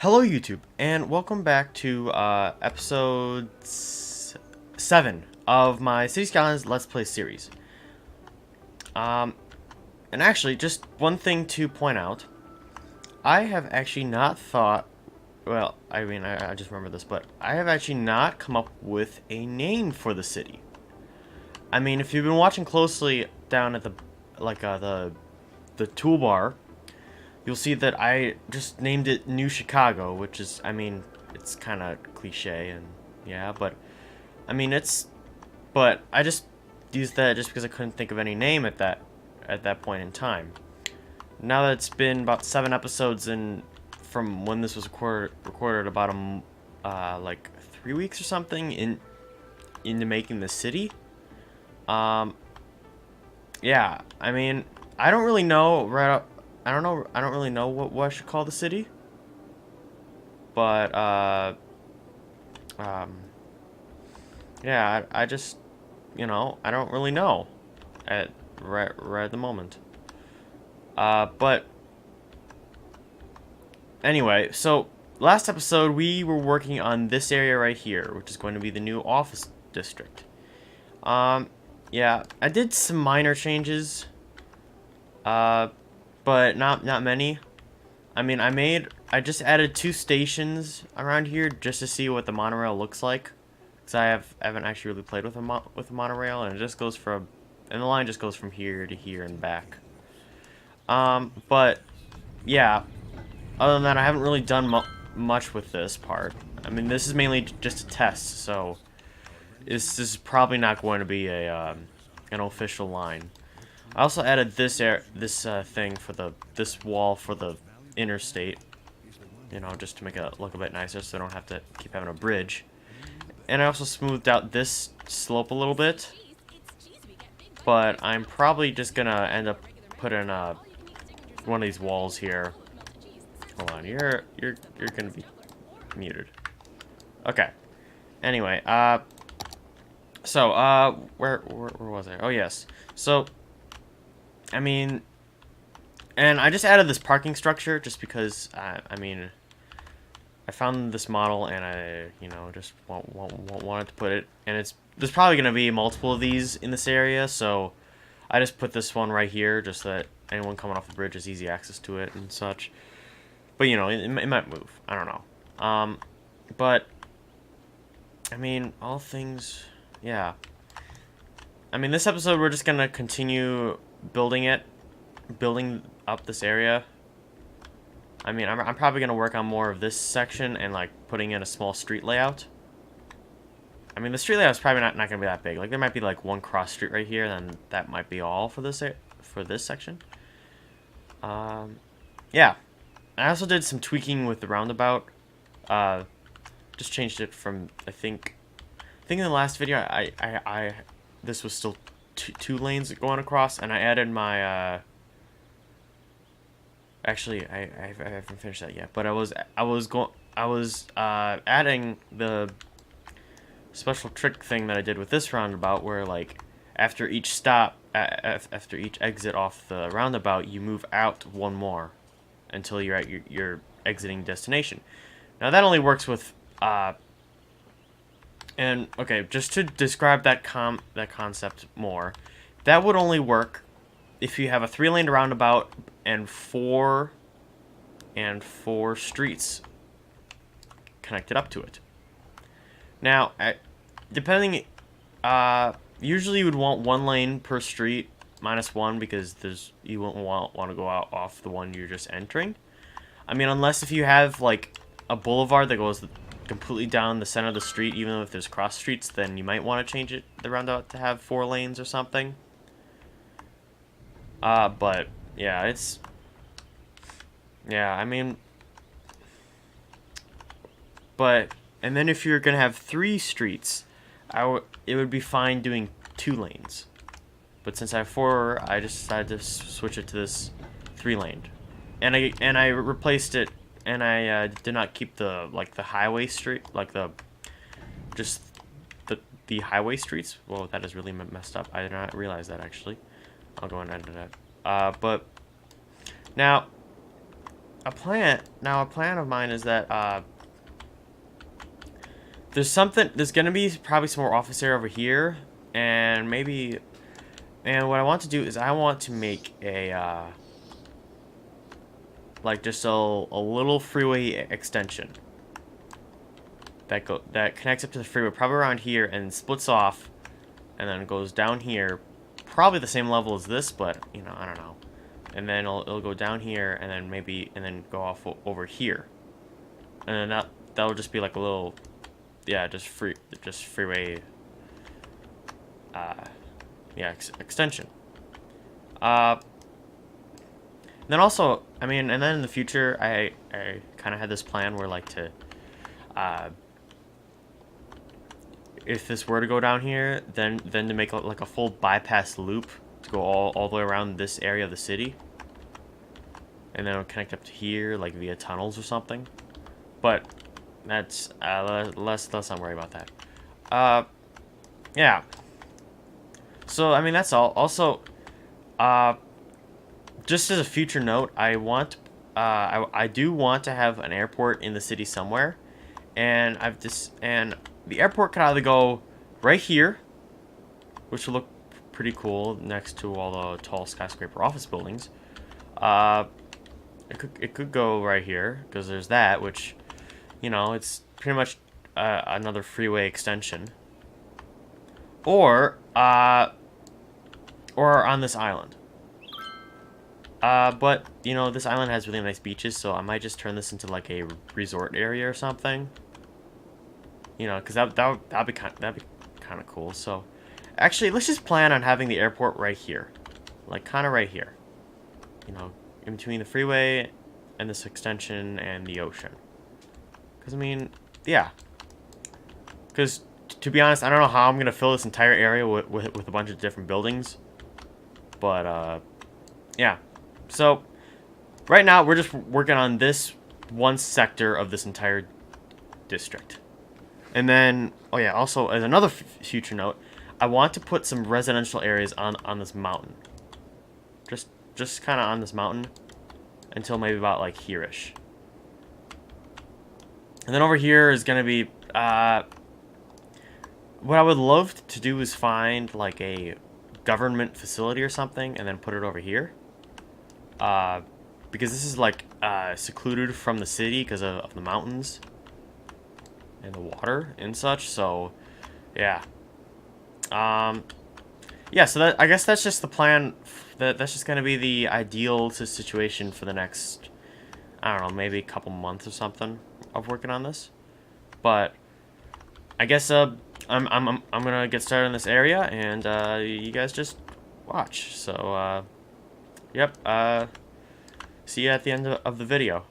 Hello YouTube, and welcome back to episode 7 of my City Skylines Let's Play series. And actually, just one thing to point out. I have actually not thought, well, I just remember this, but I have actually not come up with a name for the city. I mean, if you've been watching closely down at the toolbar, you'll see that I just named it New Chicago, which is, I mean, it's kind of cliche and yeah, but I mean, but I just used that just because I couldn't think of any name at that point in time. Now that it's been about 7 episodes and from when this was recorded about like 3 weeks or something into making the city. Yeah, I mean, I don't really know I don't really know what I should call the city. But yeah, I just, I don't really know right at the moment. But anyway, so last episode we were working on this area right here, which is going to be the new office district. Yeah, I did some minor changes. But not many. I mean, I just added 2 stations around here just to see what the monorail looks like, because I haven't actually really played with a monorail, and the line just goes from here to here and back. But yeah, other than that, I haven't really done much with this part. I mean, this is mainly just a test, so this is probably not going to be an official line. I also added this thing for this wall for the interstate, just to make it look a bit nicer, so I don't have to keep having a bridge. And I also smoothed out this slope a little bit, but I'm probably just gonna end up putting one of these walls here. Hold on, you're gonna be muted. Okay. Anyway, so where was I? Oh yes. So, I mean, and I just added this parking structure just because, I mean, I found this model and I, just wanted to put it. And there's probably going to be multiple of these in this area, so I just put this one right here just so that anyone coming off the bridge has easy access to it and such. But, it might move. I don't know. But, I mean, all things, yeah. I mean, this episode we're just going to continue building up this area. I mean, I'm probably gonna work on more of this section and like putting in a small street layout. I mean, the street layout is probably not gonna be that big. Like, there might be like one cross street right here, then that might be all for this section. Yeah. I also did some tweaking with the roundabout. Just changed it from I think in the last video I this was still two lanes going across, and I added my actually I haven't finished that yet, but I was adding the special trick thing that I did with this roundabout, where like after each stop, after each exit off the roundabout, you move out one more until you're at your exiting destination. Now that only works with and okay, just to describe that concept more, that would only work if you have a 3-lane roundabout and four streets connected up to it. Now, depending, usually you would want 1 lane per street minus 1 because you won't want to go out off the one you're just entering. I mean, unless if you have like a boulevard that goes completely down the center of the street, even if there's cross streets, then you might want to change the roundabout to have 4 lanes or something. But yeah, I mean, and then if you're gonna have 3 streets, it would be fine doing 2 lanes. But since I have 4, I just decided to switch it to this 3-lane, and I replaced it, and I did not keep the highway street, like the highway streets. Well, that is really messed up. I did not realize that actually. I'll go and edit that. But now a plan of mine is that there's gonna be probably some more office area over here, and maybe, and what I want to do is I want to make a like just a little freeway extension that connects up to the freeway, probably around here, and splits off, and then goes down here, probably the same level as this, but you know, I don't know. And then it'll go down here, and then maybe, and then go off over here, and then that'll just be like a little, yeah, just freeway, yeah, extension. Then also, I mean, and then in the future, I kind of had this plan where like to, if this were to go down here, then to make like a full bypass loop to go all the way around this area of the city, and then it'll connect up to here like via tunnels or something. But that's let's not worry about that. Yeah. So I mean that's all. Also, just as a future note, I want, I do want to have an airport in the city somewhere, and and the airport could either go right here, which will look pretty cool next to all the tall skyscraper office buildings. It could go right here because there's that, which, you know, it's pretty much another freeway extension. Or on this island. But you know, this island has really nice beaches, so I might just turn this into like a resort area or something. You know, because that'd be kind of cool. So, actually, let's just plan on having the airport right here, like kind of right here. You know, in between the freeway and this extension and the ocean. Because I mean, yeah. Because to be honest, I don't know how I'm gonna fill this entire area with a bunch of different buildings. But yeah. So right now we're just working on this one sector of this entire district. And then, oh yeah, also as another future note, I want to put some residential areas on this mountain. Just kind of on this mountain until maybe about like here-ish. And then over here is going to be, what I would love to do is find like a government facility or something and then put it over here. Because this is like secluded from the city because of the mountains and the water and such. So yeah, yeah, so that, I guess that's just the plan. That's just gonna be the ideal situation for the next, I don't know, maybe a couple months or something of working on this. But I guess I'm gonna get started in this area, and you guys just watch. So yep, see you at the end of the video.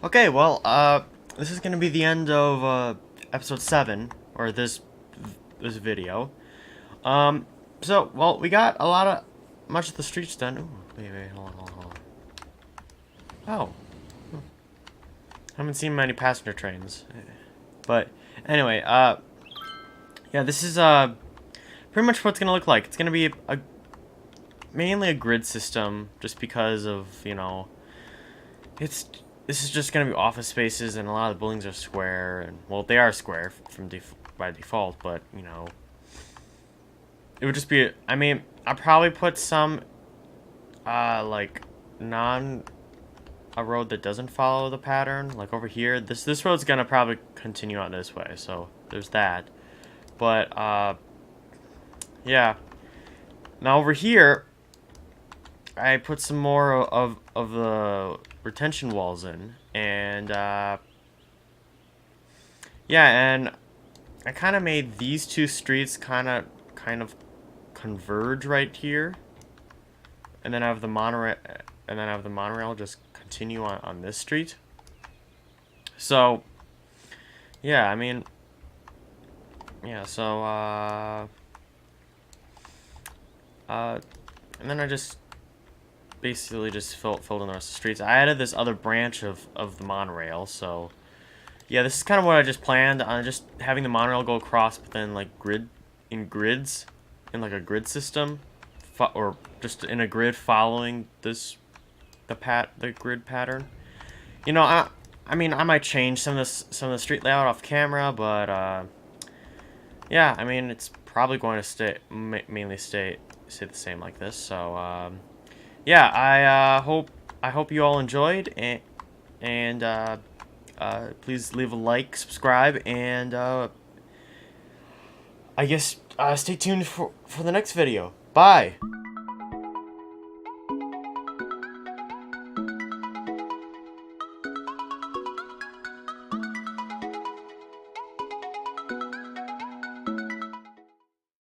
Okay, well, this is gonna be the end of, episode 7, or this video. So, well, we got much of the streets done. Ooh, wait, hold on. Oh. Haven't seen many passenger trains. But, anyway, yeah, this is, pretty much what it's gonna look like. It's gonna be mainly a grid system, just because of, you know, this is just gonna be office spaces, and a lot of the buildings are square, and, well, they are square by default, but, you know, it would just be, I mean, I'll probably put some, like, a road that doesn't follow the pattern, like over here. This road's gonna probably continue on this way, so there's that. But, yeah. Now over here, I put some more of the retention walls in, and, yeah, and I kind of made these two streets kind of converge right here, and then I have the monorail, just continue on this street. So, yeah, I mean, yeah, so, and then I just basically just filled in the rest of the streets. I added this other branch of the monorail, so yeah, this is kind of what I just planned on, just having the monorail go across, but then like grids in like a grid system, or just in a grid following the grid pattern. You know, I mean, I might change some of the street layout off camera, but yeah, I mean, it's probably going to mainly stay the same like this. So yeah, I hope you all enjoyed, and please leave a like, subscribe, and I guess stay tuned for the next video. Bye.